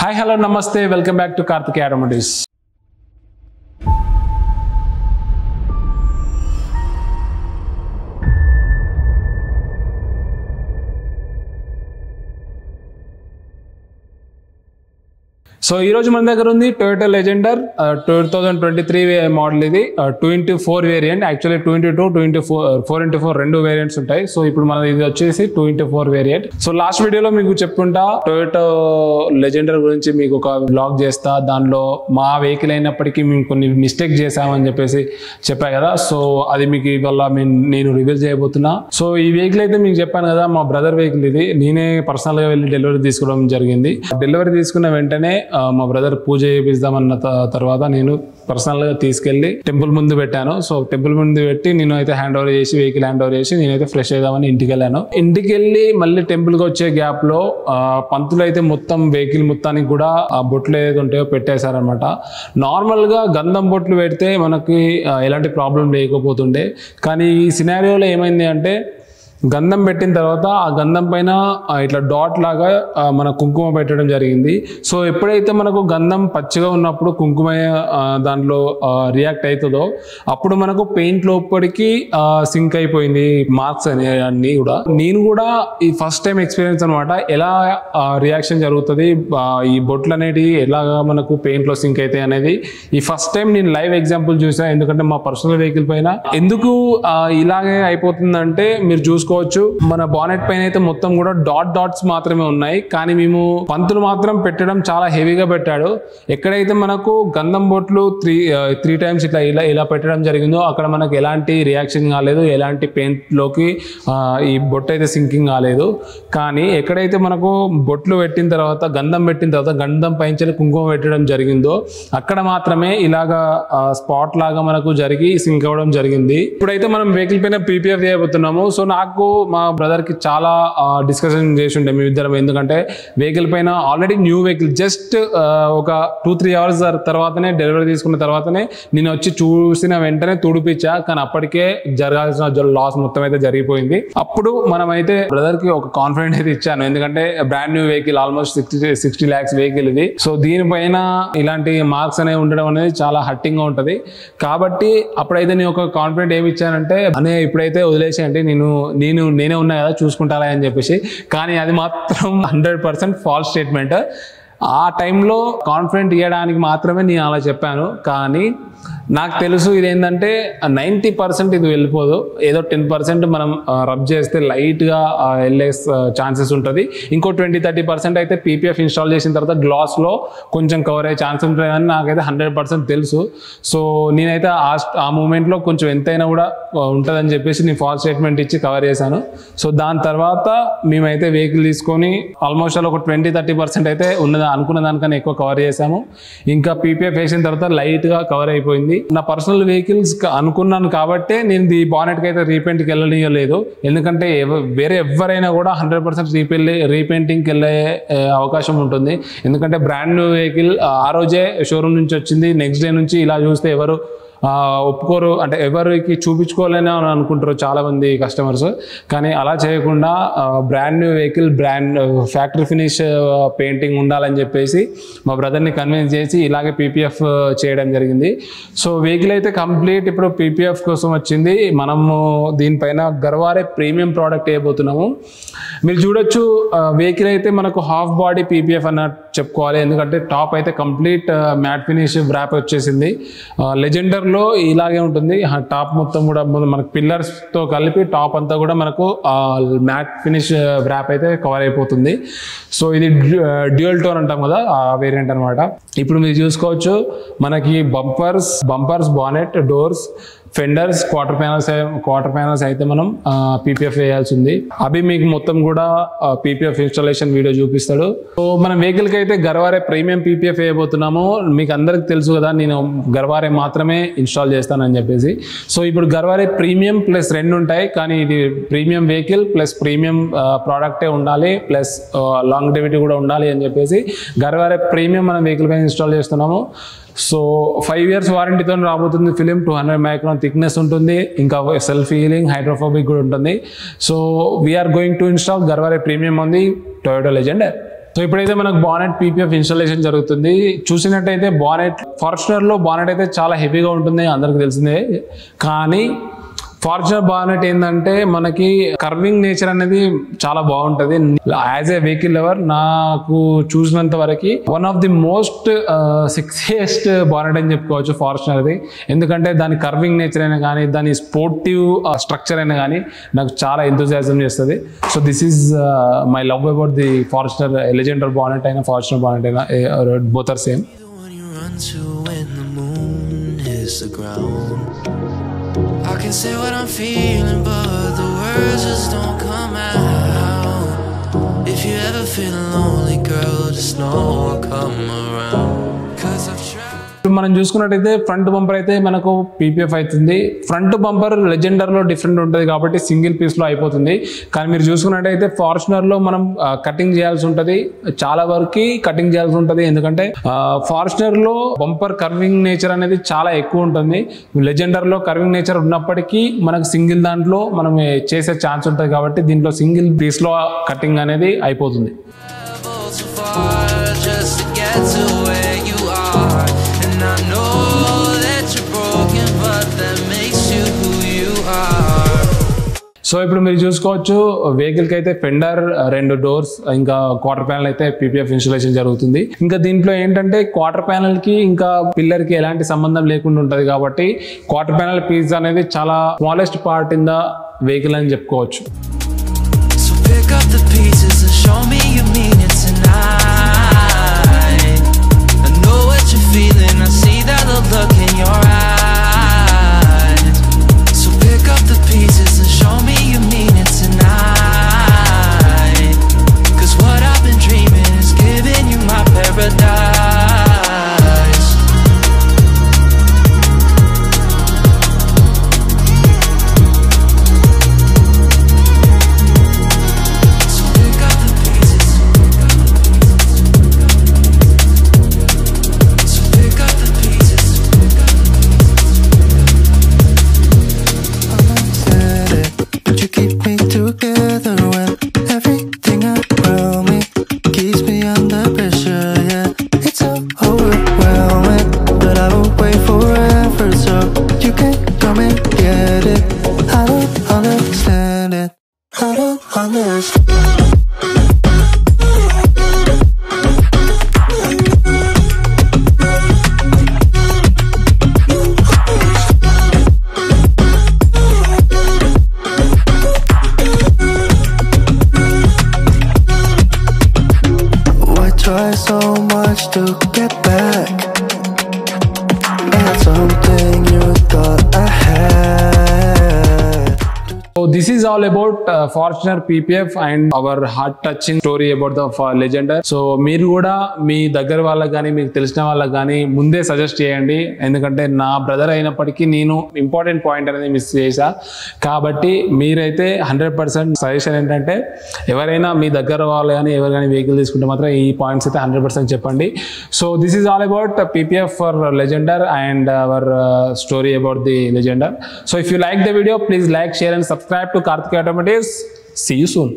Hi, hello, namaste. Welcome back to Karthikeya Automotives. So ఈ రోజు మన దగ్గర ఉంది టొయోటా లెజెండర్ 2023 మోడల్. ఇది 2x4 variant. Actually 2x2 4x4 రెండు వేరియంట్స్ ఉంటాయి. సో ఇప్పుడు మన ఇది వచ్చేసి 2x4 వేరియంట్. సో లాస్ట్ వీడియోలో మీకు చెప్పుకుంటా టొయోటా లెజెండర్ గురించి మీకు ఒక బ్లాగ్ చేస్తా. దానిలో మా వెహికల్ అయినప్పటికీ మేము కొన్ని మిస్టేక్ చేసామని చెప్పేసి చెప్పా కదా. సో అది మీకు ఇవాళ నేను రివీల్ చేయబోతున్నా. సో ఈ వెహికల్ అయితే మీకు చెప్పాను కదా, మా బ్రదర్ వెహికల్ ఇది. నేనే పర్సనల్ గా వెళ్ళి డెలివరీ తీసుకోవడం జరిగింది. డెలివరీ తీసుకున్న వెంటనే మా బ్రదర్ పూజ చేపిద్దామన్న తర్వాత నేను పర్సనల్ గా తీసుకెళ్లి టెంపుల్ ముందు పెట్టాను. సో టెంపుల్ ముందు పెట్టి నేను అయితే హ్యాండ్ ఓవర్ చేసి వెహికల్ హ్యాండ్ ఓవర్ చేసి నేనైతే ఫ్రెష్ అయిదామని ఇంటికి వెళ్ళాను. ఇంటికి వెళ్ళి మళ్ళీ టెంపుల్ కి వచ్చే గ్యాప్ లో పంతులు అయితే మొత్తం వెహికల్ మొత్తానికి కూడా బొట్లు ఏదైతే ఉంటాయో పెట్టేశారనమాట. నార్మల్ గా గంధం బొట్లు పెడితే మనకి ఎలాంటి ప్రాబ్లం లేకపోతుండే, కానీ ఈ సినారియోలో ఏమైంది అంటే గంధం పెట్టిన తర్వాత ఆ గంధం పైన ఇట్లా డాట్ లాగా మన కుంకుమ పెట్టడం జరిగింది. సో ఎప్పుడైతే మనకు గంధం పచ్చిగా ఉన్నప్పుడు కుంకుమ దాంట్లో రియాక్ట్ అవుతుందో అప్పుడు మనకు పెయింట్ లోపలికి సింక్ అయిపోయింది మార్క్స్ అన్ని కూడా. నేను కూడా ఈ ఫస్ట్ టైం ఎక్స్పీరియన్స్ అనమాట, ఎలా రియాక్షన్ జరుగుతుంది, ఈ బొట్లు అనేటివి ఎలా మనకు పెయింట్ లో సింక్ అవుతాయి అనేది ఈ ఫస్ట్ టైం నేను లైవ్ ఎగ్జాంపుల్ చూసా. ఎందుకంటే మా పర్సనల్ వెహికల్ పైన ఎందుకు ఇలాగే అయిపోతుందంటే మీరు చూసుకో, మన బానెట్ పైన అయితే మొత్తం కూడా డాట్స్ మాత్రమే ఉన్నాయి, కానీ మేము పంతులు మాత్రం పెట్టడం చాలా హెవీగా పెట్టాడు. ఎక్కడైతే మనకు గంధం బొట్లు త్రీ టైమ్స్ ఇలా పెట్టడం జరిగిందో అక్కడ మనకు ఎలాంటి రియాక్షన్ కాలేదు, ఎలాంటి పెయింట్ లోకి ఈ బొట్టు అయితే సింకింగ్ కాలేదు. కానీ ఎక్కడైతే మనకు బొట్లు పెట్టిన తర్వాత గంధం పైన కుంకుమ పెట్టడం జరిగిందో అక్కడ మాత్రమే ఇలాగా స్పాట్ లాగా మనకు జరిగి సింక్ అవ్వడం జరిగింది. ఇప్పుడైతే మనం వెహికల్ పైన PPF చేయబోతున్నాము. సో నాకు మా బ్రదర్ కి చాలా డిస్కషన్ చేసి ఉండే మేమిద్దరం. ఎందుకంటే వెహికల్ పైన ఆల్రెడీ న్యూ వెహికల్ జస్ట్ ఒక 2-3 అవర్స్ తర్వాతనే డెలివరీ తీసుకున్న తర్వాతనే నేను వచ్చి చూసిన వెంటనే తుడిపించా, కానీ అప్పటికే జరగాల్సిన లాస్ మొత్తం అయితే జరిగిపోయింది. అప్పుడు మనం అయితే బ్రదర్ కి ఒక కాన్ఫిడెంట్ అయితే ఇచ్చాను, ఎందుకంటే brand new vehicle, almost 60 lakhs vehicle ఇది. సో దీనిపైన ఇలాంటి మార్క్స్ అనేవి ఉండడం అనేది చాలా హట్టింగ్ గా ఉంటది. కాబట్టి అప్పుడైతే నేను ఒక కాన్ఫిడెంట్ ఏమి ఇచ్చానంటే, అనే ఇప్పుడైతే వదిలేసేయండి, నేనే ఉన్నా కదా చూసుకుంటారా అని చెప్పేసి. కానీ అది మాత్రం 100% ఫాల్స్ స్టేట్మెంట్. ఆ టైంలో కాన్ఫిడెంట్ ఇవ్వడానికి మాత్రమే నేను అలా చెప్పాను. కానీ నాకు తెలుసు ఇదేంటంటే 90% ఇది వెళ్ళిపోదు, ఏదో 10% మనం రబ్ చేస్తే లైట్గా వెళ్ళే ఛాన్సెస్ ఉంటుంది. ఇంకో 20-30% అయితే PPF ఇన్స్టాల్ చేసిన తర్వాత గ్లాస్లో కొంచెం కవర్ అయ్యే ఛాన్స్ ఉంటుంది అని నాకైతే 100% తెలుసు. సో నేనైతే ఆ మూమెంట్లో కొంచెం ఎంతైనా కూడా ఉంటుందని చెప్పేసి నేను ఫాల్స్ స్టేట్మెంట్ ఇచ్చి కవర్ చేశాను. సో దాని తర్వాత మేమైతే వెహికల్ తీసుకొని ఆల్మోస్ట్ ఒక 20-30% అయితే అనుకున్న దానికన్నా ఎక్కువ కవర్ చేశాము. ఇంకా PPF వేసిన తర్వాత లైట్గా కవర్ అయిపోయింది. నా పర్సనల్ వెహికల్స్ అనుకున్నాను కాబట్టి నేను ఈ బానెట్కి అయితే రీపెయింట్కి వెళ్ళలేదు. ఎందుకంటే వేరే ఎవరైనా కూడా 100% రీపెయింటింగ్కి వెళ్ళే అవకాశం ఉంటుంది. ఎందుకంటే బ్రాండ్ న్యూ వెహికల్ ఆ రోజే షోరూమ్ నుంచి వచ్చింది, నెక్స్ట్ డే నుంచి ఇలా చూస్తే ఎవరు ఒప్పుకోరు, అంటే ఎవరికి చూపించుకోవాలని అనుకుంటారు చాలా మంది కస్టమర్స్. కానీ అలా చేయకుండా brand new vehicle factory finish painting ఉండాలని చెప్పేసి మా బ్రదర్ని కన్విన్స్ చేసి ఇలాగే PPF చేయడం జరిగింది. సో వెహికల్ అయితే కంప్లీట్ ఇప్పుడు PPF కోసం వచ్చింది. మనము దీనిపైన గర్వారే ప్రీమియం ప్రోడక్ట్ వేయబోతున్నాము. మీరు చూడొచ్చు వెహికల్ అయితే మనకు హాఫ్ బాడీ PPF అన్నట్టు చెప్పుకోవాలి, ఎందుకంటే టాప్ అయితే కంప్లీట్ మ్యాట్ ఫినిష్ వ్రాప్ వచ్చేసింది. లెజెండర్ లో ఇలాగే ఉంటుంది. టాప్ మొత్తం కూడా మనకు పిల్లర్స్ తో కలిపి టాప్ అంతా కూడా మనకు మ్యాట్ ఫినిష్ వ్రాప్ అయితే కవర్ అయిపోతుంది. సో ఇది డ్యూయల్ టోన్ అంటాం కదా, ఆ వేరియంట్ అనమాట. ఇప్పుడు మీరు చూసుకోవచ్చు మనకి bumpers bonnet, doors, fenders, quarter panels అయితే మనం PPF వేయాల్సి ఉంది. అవి మీకు మొత్తం కూడా PPF ఇన్స్టాలేషన్ వీడియో చూపిస్తాడు. సో మన వెహికల్ కి అయితే గర్వారే ప్రీమియం PPF వేయబోతున్నాము. మీకు అందరికి తెలుసు కదా, నేను గర్వారే మాత్రమే ఇన్స్టాల్ చేస్తానని చెప్పేసి. సో ఇప్పుడు గర్వారే ప్రీమియం ప్లస్ రెండు ఉంటాయి, కానీ ఇది ప్రీమియం వెహికల్ ప్లస్ ప్రీమియం ప్రోడక్టే ఉండాలి, ప్లస్ లాంగివిటీ కూడా ఉండాలి అని చెప్పేసి గర్వారే ప్రీమియం మన వెహికల్ పైన ఇన్స్టాల్ చేస్తున్నాము. సో 5 years వారంటీతో రాబోతుంది. ఫిలిం 200 micron థిక్నెస్ ఉంటుంది, ఇంకా సెల్ఫ్ హీలింగ్, హైడ్రోఫోబిక్ కూడా ఉంటుంది. So we are going to install Garware premium on the Toyota Legender. So ఇప్పుడైతే మనకు బానెట్ పీపీఎఫ్ ఇన్స్టాలేషన్ జరుగుతుంది. చూసినట్టయితే ఫార్చునర్ లో బానెట్ అయితే చాలా హెవీగా ఉంటుంది, అందరికి తెలిసిందే. కానీ ఫార్చునర్ బానెట్ ఏంటంటే మనకి కర్వింగ్ నేచర్ అనేది చాలా బాగుంటుంది. యాజ్ ఏ వెహికల్ లవర్ నాకు చూసినంత వరకు one of the most sexiest bonnet అని చెప్పుకోవచ్చు ఫార్చునర్ది. ఎందుకంటే దాని కర్వింగ్ నేచర్ అయినా కానీ, దాని స్పోర్టివ్ స్ట్రక్చర్ అయినా కానీ నాకు చాలా ఎంతూజియాజం చేస్తుంది. So this is my love about the Fortuner. Legender bonnet అయినా ఫార్చునర్ బానెట్ అయినా both are same. I can say what I'm feeling, but the words just don't come out. If you ever feel lonely, girl, just know I'll come around. 'Cause I've tried. మనం చూసుకున్నట్టయితే front bumper అయితే మనకు PPF అవుతుంది. Front bumper Legender లో different ఉంటుంది కాబట్టి single piece లో అయిపోతుంది. కానీ మీరు చూసుకున్నట్టయితే ఫార్చునర్ లో మనం కటింగ్ చేయాల్సి ఉంటుంది, చాలా వరకు కటింగ్ చేయాల్సి ఉంటుంది. ఎందుకంటే ఫార్చునర్ లో బంపర్ కర్వింగ్ నేచర్ అనేది చాలా ఎక్కువ ఉంటుంది. లెజెండర్ లో కర్వింగ్ నేచర్ ఉన్నప్పటికీ మనకు సింగిల్ దాంట్లో మనం చేసే ఛాన్స్ ఉంటుంది కాబట్టి దీంట్లో సింగిల్ పీస్ లో కటింగ్ అనేది అయిపోతుంది. I know that you're broken, but that makes you who you are. So ఇప్పుడు మీరు చూసుకోవచ్చు వెహికల్కి అయితే ఫెండర్, 2 డోర్స్, ఇంకా క్వార్టర్ ప్యానల్ అయితే పీపీఎఫ్ ఇన్స్టాలేషన్ జరుగుతుంది. ఇంకా దీంట్లో ఏంటంటే క్వార్టర్ ప్యానల్ కి ఇంకా పిల్లర్ కి ఎలాంటి సంబంధం లేకుండా ఉంటుంది కాబట్టి క్వార్టర్ ప్యానల్ పీస్ అనేది చాలా smallest part in the vehicle అని చెప్పుకోవచ్చు. So pick up the pieces and show me you mean it tonight. Feeling, I see that look in your eyes. So pick up the pieces and show me you mean it tonight. 'Cause what I've been dreaming is giving you my paradise. So pick up the pieces. Try so much to get back. That's something you thought I had. So this is all about Fortuner PPF and our heart touching story about the Legender. So మీరు కూడా మీ దగ్గర వాళ్ళకి కానీ మీకు తెలిసిన వాళ్ళకి కానీ ముందే సజెస్ట్ చేయండి. ఎందుకంటే నా బ్రదర్ అయినప్పటికీ నేను ఇంపార్టెంట్ పాయింట్ అనేది మిస్ చేశా. కాబట్టి మీరైతే 100% సజెషన్ ఏంటంటే ఎవరైనా మీ దగ్గర వాళ్ళు కానీ ఎవరు కానీ వెహికల్ తీసుకుంటే మాత్రం ఈ పాయింట్స్ అయితే 100% చెప్పండి. So this is all about PPF for Legender and our story about the Legender. So if you like the video, please like, share and subscribe to Karthikeya Automotives. See you soon.